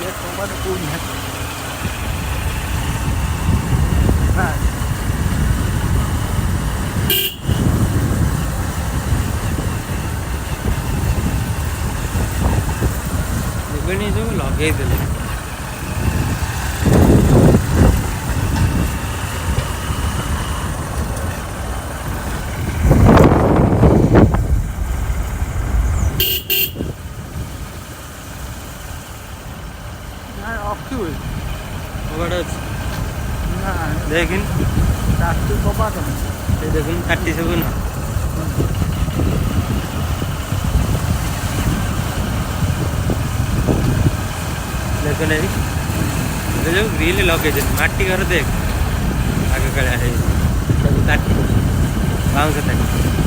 देखो मत कौन है हाँ ଏବେଣି ସବୁ ଲଗେଇଦେଲେ। ना ऑफ क्यों है କବାଟ ଅଛି ना ଦେଖିନି रास्ते कबाट ସେ ଦେଖୁନୁ କାଟି ସବୁ ନା ଦେଖୁନ ଏଇ ଏବେ ଯୋଉ ଗ୍ରିଲ୍ ଲଗେଇଛନ୍ତି ମାଟି ଘର ଦେଖ ଆଗ କାଳିଆ ହେଇଛି ସବୁ କାଟି ବାଉଁଶ କାଟି